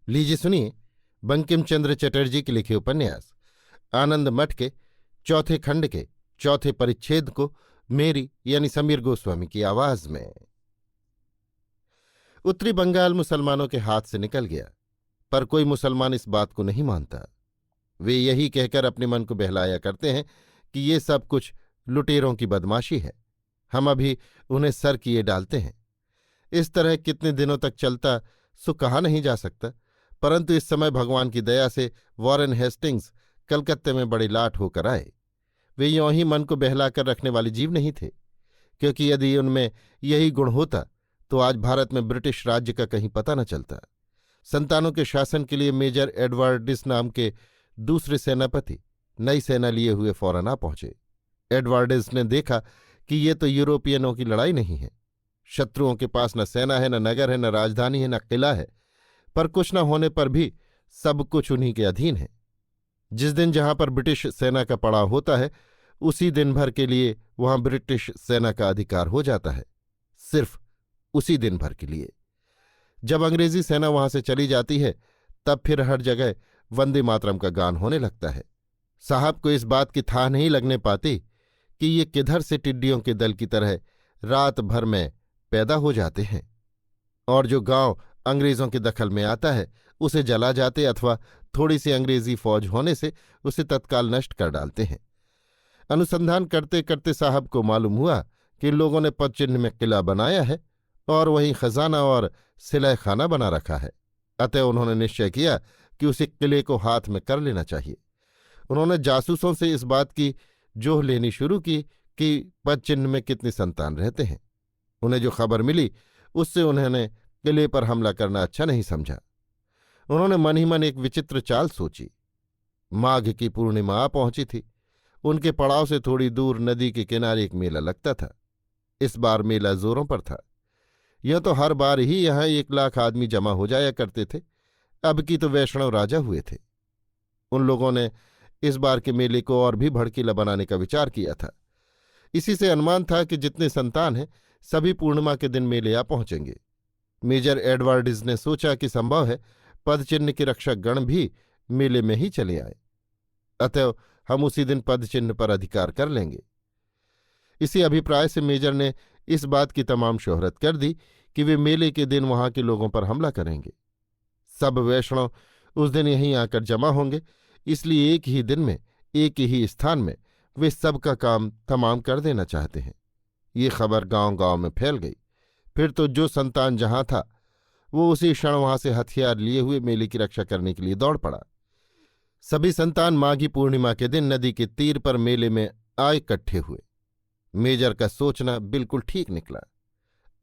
लीजिए सुनिए बंकिम चंद्र चटर्जी के लिखे उपन्यास आनंद मठ के चौथे खंड के चौथे परिच्छेद को मेरी यानी समीर गोस्वामी की आवाज में। उत्तरी बंगाल मुसलमानों के हाथ से निकल गया, पर कोई मुसलमान इस बात को नहीं मानता। वे यही कहकर अपने मन को बहलाया करते हैं कि ये सब कुछ लुटेरों की बदमाशी है, हम अभी उन्हें सर किए डालते हैं। इस तरह कितने दिनों तक चलता सो कहा नहीं जा सकता, परंतु इस समय भगवान की दया से वॉरेन हेस्टिंग्स कलकत्ते में बड़े लाट होकर आए। वे यों ही मन को बहलाकर रखने वाले जीव नहीं थे, क्योंकि यदि उनमें यही गुण होता तो आज भारत में ब्रिटिश राज्य का कहीं पता न चलता। संतानों के शासन के लिए मेजर एडवर्डिस नाम के दूसरे सेनापति नई सेना लिए हुए फौरन आ पहुंचे। एडवर्डिस ने देखा कि ये तो यूरोपियनों की लड़ाई नहीं है। शत्रुओं के पास न सेना है, न नगर है, न राजधानी है, न किला है, पर कुछ न होने पर भी सब कुछ उन्हीं के अधीन है। जिस दिन जहां पर ब्रिटिश सेना का पड़ाव होता है, उसी दिन भर के लिए वहां ब्रिटिश सेना का अधिकार हो जाता है, सिर्फ उसी दिन भर के लिए। जब अंग्रेजी सेना वहां से चली जाती है, तब फिर हर जगह वंदे मातरम का गान होने लगता है। साहब को इस बात की थाह नहीं लगने पाती कि ये किधर से टिड्डियों के दल की तरह रात भर में पैदा हो जाते हैं, और जो गांव अंग्रेजों के दखल में आता है उसे जला जाते अथवा थोड़ी सी अंग्रेजी फौज होने से उसे तत्काल नष्ट कर डालते हैं। अनुसंधान करते करते साहब को मालूम हुआ कि लोगों ने पदचिन्ह में किला बनाया है और वहीं खजाना और सिलाई खाना बना रखा है। अतः उन्होंने निश्चय किया कि उसे किले को हाथ में कर लेना चाहिए। उन्होंने जासूसों से इस बात की जोह लेनी शुरू की कि पदचिन्ह में कितनी संतान रहते हैं। उन्हें जो खबर मिली उससे उन्होंने किले पर हमला करना अच्छा नहीं समझा। उन्होंने मन ही मन एक विचित्र चाल सोची। माघ की पूर्णिमा आ पहुंची थी। उनके पड़ाव से थोड़ी दूर नदी के किनारे एक मेला लगता था। इस बार मेला जोरों पर था। यह तो हर बार ही यहां 1,00,000 आदमी जमा हो जाया करते थे। अब की तो वैष्णव राजा हुए थे। उन लोगों ने इस बार के मेले को और भी भड़कीला बनाने का विचार किया था। इसी से अनुमान था कि जितने संतान हैं सभी पूर्णिमा के दिन मेले आ पहुंचेंगे। मेजर एडवर्डिस ने सोचा कि संभव है पदचिन्ह के रक्षक गण भी मेले में ही चले आए, अतः हम उसी दिन पदचिन्ह पर अधिकार कर लेंगे। इसी अभिप्राय से मेजर ने इस बात की तमाम शोहरत कर दी कि वे मेले के दिन वहां के लोगों पर हमला करेंगे। सब वैष्णव उस दिन यहीं आकर जमा होंगे, इसलिए एक ही दिन में एक ही स्थान में वे सबका काम तमाम कर देना चाहते हैं। ये खबर गांव-गांव में फैल गई। फिर तो जो संतान जहां था वो उसी क्षण वहां से हथियार लिए हुए मेले की रक्षा करने के लिए दौड़ पड़ा। सभी संतान माघी पूर्णिमा के दिन नदी के तीर पर मेले में आए इकट्ठे हुए। मेजर का सोचना बिल्कुल ठीक निकला।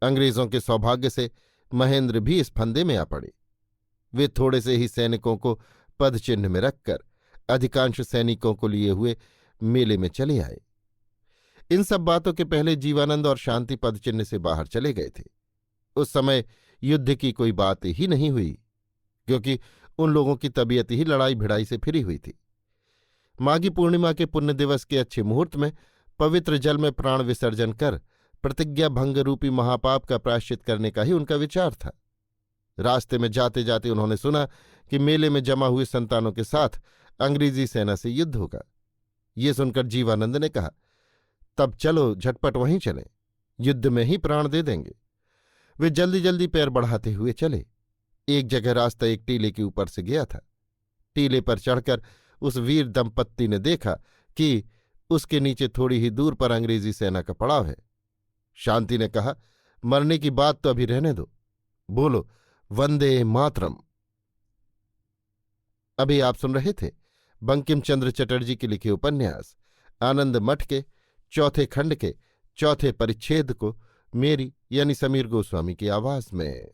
अंग्रेजों के सौभाग्य से महेंद्र भी इस फंदे में आ पड़े। वे थोड़े से ही सैनिकों को पदचिन्ह में रखकर अधिकांश सैनिकों को लिए हुए मेले में चले आए। इन सब बातों के पहले जीवानंद और शांति पदचिन्ह से बाहर चले गए थे। उस समय युद्ध की कोई बात ही नहीं हुई, क्योंकि उन लोगों की तबीयत ही लड़ाई भिड़ाई से फिरी हुई थी। माघी पूर्णिमा के पुण्य दिवस के अच्छे मुहूर्त में पवित्र जल में प्राण विसर्जन कर प्रतिज्ञा भंग रूपी महापाप का प्रायश्चित करने का ही उनका विचार था। रास्ते में जाते जाते उन्होंने सुना कि मेले में जमा हुए संतानों के साथ अंग्रेजी सेना से युद्ध होगा। ये सुनकर जीवानंद ने कहा, तब चलो झटपट वहीं चलें, युद्ध में ही प्राण दे देंगे। वे जल्दी जल्दी पैर बढ़ाते हुए चले। एक जगह रास्ता एक टीले के ऊपर से गया था। टीले पर चढ़कर उस वीर दंपत्ति ने देखा कि उसके नीचे थोड़ी ही दूर पर अंग्रेजी सेना का पड़ाव है। शांति ने कहा, मरने की बात तो अभी रहने दो, बोलो वंदे मातरम। अभी आप सुन रहे थे बंकिम चंद्र चटर्जी के लिखे उपन्यास आनंद मठ के चौथे खंड के चौथे परिच्छेद को मेरी यानी समीर गोस्वामी की आवाज में।